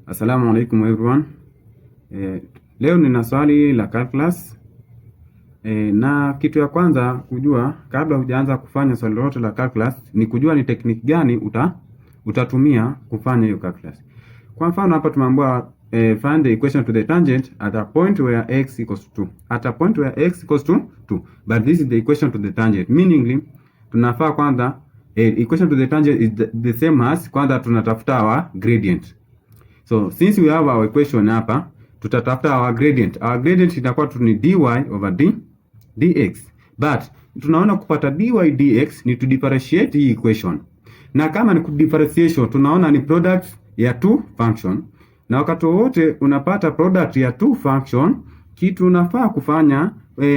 Assalamu alaikum everyone. Leo nina swali la calculus. Na kitu ya kwanza kujua kabla hujaanza kufanya swali lolote la calculus ni kujua ni technique gani utatumia kufanya hiyo calculus. Kwa mfano hapa tumeambiwa find the equation to the tangent at a point where x equals to 2. At a point where x equals to 2. But this is the equation to the tangent. Meaning tunafaa kwanza equation to the tangent is the same as kwanza tunatafuta our gradient. So since we have our equation hapa, tutatafuta our gradient. Our gradient itakuwa tu ni dy over dx. But tunaona kupata dy dx ni to differentiate hii equation. Na kama ni differentiation, tunaona ni product ya two function. Na wakati wote unapata product ya two function, kitu unafaa kufanya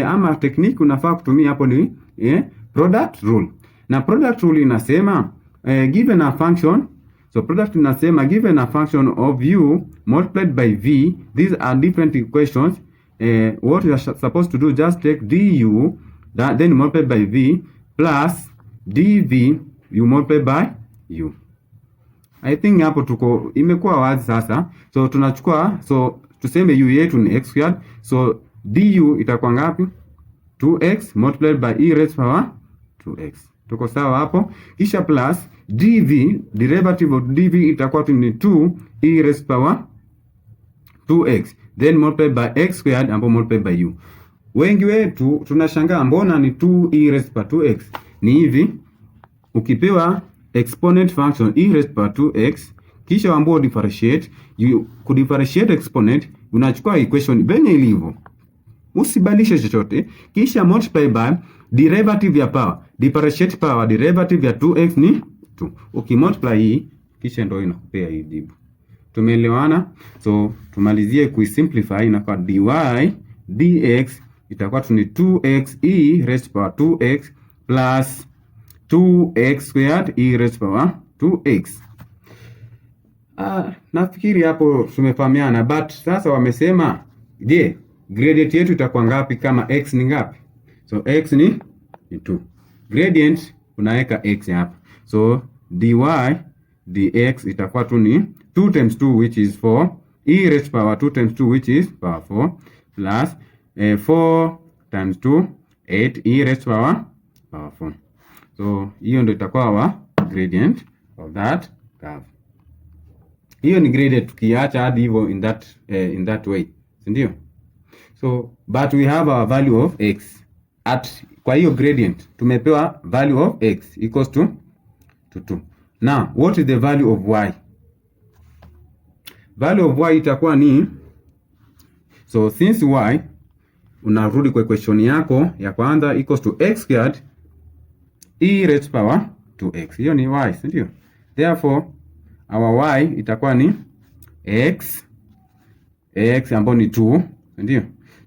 ama technique unafaa kutumia hapo ni product rule. Na product rule inasema given a function, so product inasema given a function of u multiplied by v, these are different equations. What you are supposed to do, just take du, then multiply by v, plus dv, you multiply by u. I think hapo tuko imekuwa wazi sasa. So tunachukua, so tuseme u yetu ni x squared, so du itakuwa ngapi? 2x multiplied by e raised power 2x. Tuko sawa hapo. Kisha plus dv, derivative of dv itakuwa ni 2 e raised power 2x, then multiplied by x squared ambapo multiplied by u. Wengi wetu tunashangaa mbona ni 2 e raised power 2x. Ni hivi, ukipewa exponent function e raised power 2x kisha ambao differentiate, ku differentiate exponent unachukua equation benye ilivyo, usibadilishe chochote, kisha multiply by derivative ya power, differentiate power, derivative ya 2x ni 2. Ukimultiply hii kisha ndio inakupea hii jibu. Tumeelewana? So tumalizie kuisimplify na kwa dy dx itakuwa tu ni 2x e raised power 2x plus 2x squared e raised power 2x. Nafikiri hapo tumefahamiana, but sasa wamesema je, gradient yetu itakuwa ngapi kama x ni ngapi? So x ni 2. Gradient unaweka x hapa. So dy dx itakuwa tu ni 2 times 2 which is 4, e raised power 2 times 2 which is power 4, plus 4 times 2 8 e raised power 4. So hiyo ndio itakuwa our gradient of that curve. Hiyo ni gradient tukiacha hadi hivyo in that way, si ndio? So but we have our value of x at, kwa hiyo gradient tumepewa value of x equals to 2. Now what is the value of y? Value of y itakuwa ni, so since y unarudi kwa equation yako ya kwanza equals to x squared e raised power 2x. Hiyo ni y, si ndio? Therefore our y itakuwa ni x ambayo ni 2, ndio?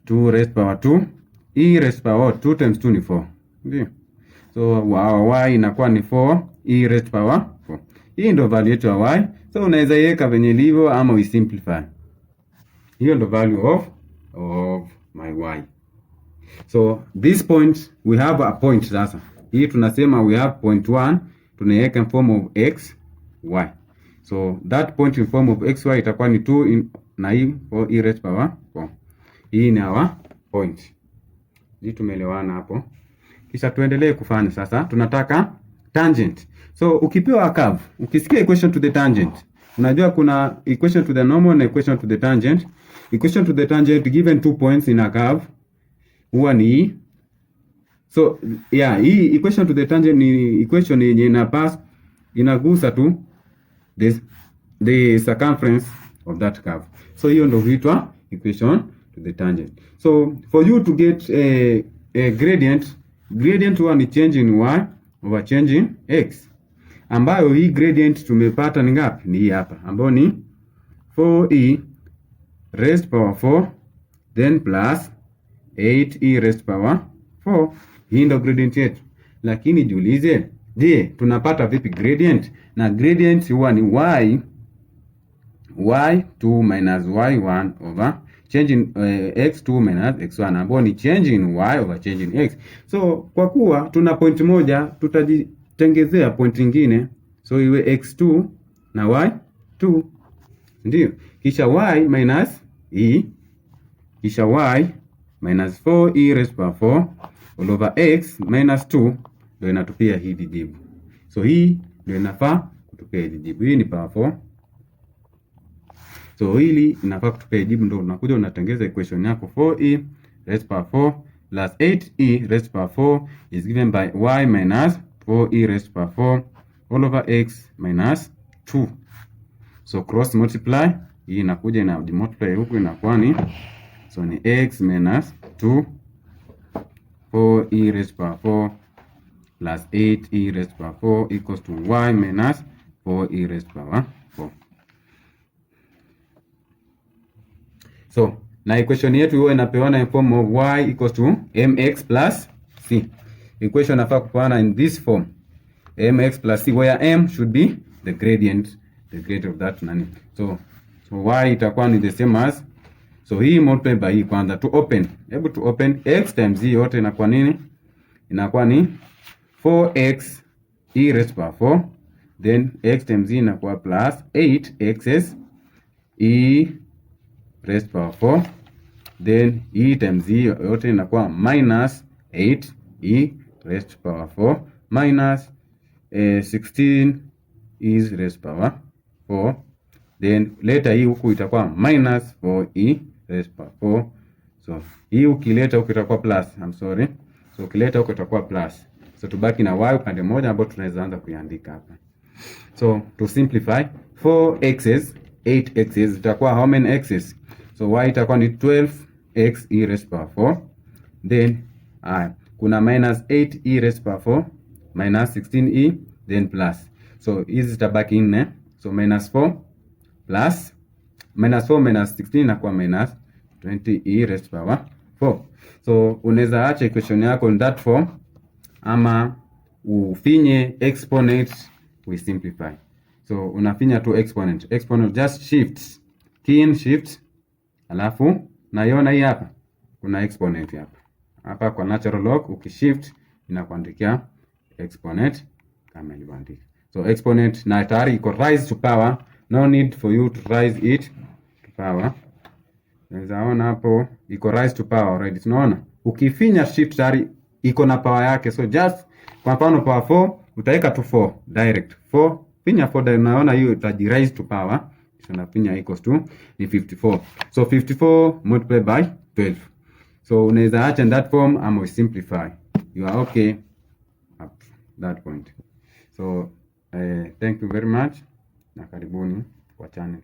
2 raised power 2 e raised power 2 times 2 ni 4, ndio? So our y inakuwa ni 4 e raised power 4. Hii ndio value yetu ya y. So unaweza iweka venye ilivyo ama we simplify. Hiyo ndio value of my y. So this point we have a point sasa. Hii tunasema we have point 1, tunaiweka in form of x y. So that point in form of xy itakuwa ni 2 na hii 4 e raised power 4. Hii ni our point. Hii tumeelewana hapo. Kisha tuendelee kufanya sasa. Tunataka tangent. So ukipewa curve, ukisikia equation to the tangent, unajua kuna equation to the normal na equation to the tangent. Equation to the tangent given 2 points in a curve huwa ni, so yeah, hii equation to the tangent ni equation yenye inagusa tu the circumference of that curve. So hiyo ndio huitwa equation to the tangent. So for you to get a gradient huwa ni change in y over change in x, ambayo hii gradient tumepata ni ngapi? Ni hii hapa, ambayo ni 4e raised power 4 then plus 8e raised power 4. Hii ndio gradient yetu. Lakini jiulize, je, tunapata vipi gradient? Na gradient huwa ni y2 minus y1 over change in x2 minus x1, ambapo ni change in y over change in x. So kwa kuwa tuna point moja, tutajitengezea point nyingine, so iwe x2 na y2. ndio. Kisha y minus e, kisha y minus 4e raised to power 4 all over x minus 2 ndio inatupia hii jibu. So hii ndio inafaa kutupia hii jibu. Hii ni power 4. So hili inafaa kutupia jibu, ndio unakuja unatengeza equation yako 4e raised to power 4 plus 8e raised to power 4 is given by y minus 4e raised to power 4 all over x minus 2. So cross multiply, hii inakuja ina multiply huku inakuwa ni, so ni x minus 2 4e raised to power 4 plus 8e raised to power 4 equals to y minus 4e raised to power 4. So na equation yetu hiyo inapewana in form of y equals to mx plus c. Equation inafaa kupewana in this form, mx plus c, where m should be the gradient of that nani. So y itakuwa ni the same as, so hii multiply by hii kwanza to open. Hebu to open x times hii yote inakuwa nini? Inakuwa ni 4x e raised to power 4, then x times hii inakuwa plus 8x e raised to power 4, then e times hii yote inakuwa minus 8 e raised to power 4 minus 16 is raised to power 4, then later hii huku itakuwa minus 4e raised to power 4. So hii ukileta huku itakuwa plus, so ukileta huku itakuwa plus, so tubaki na y upande moja ambao tunaweza anza kuiandika hapa. So to simplify 4x's 8x's itakuwa how many x's? So y itakuwa ni 12x e raised to power 4, then kuna minus 8e raised to power 4 minus 16e then plus, so hizi zitabaki 4, so minus 4 plus minus 4 minus 16 inakuwa minus 20e raised to power 4. So unaweza acha equation yako in that form ama ufinye exponent we simplify. So unafinya tu exponent just shift, key in shift, alafu naiona hii hapa kuna exponent hapa kwa natural log, ukishift inakuandikia exponent kama ilivyoandika. So exponent na tayari iko rise to power, no need for you to rise it to power. Unaweza ona hapo iko rise to power already. Tunaona ukifinya shift tayari iko na power yake. So just kwa mfano power 4 utaweka tu 4 direct 4, finya 4 direct, unaona hiyo itaji rise to power. So nafinya equals to ni 54. So 54 multiplied by 12. So unaweza acha in that form ama simplify. You are okay at that point. So thank you very much na karibuni kwa channel.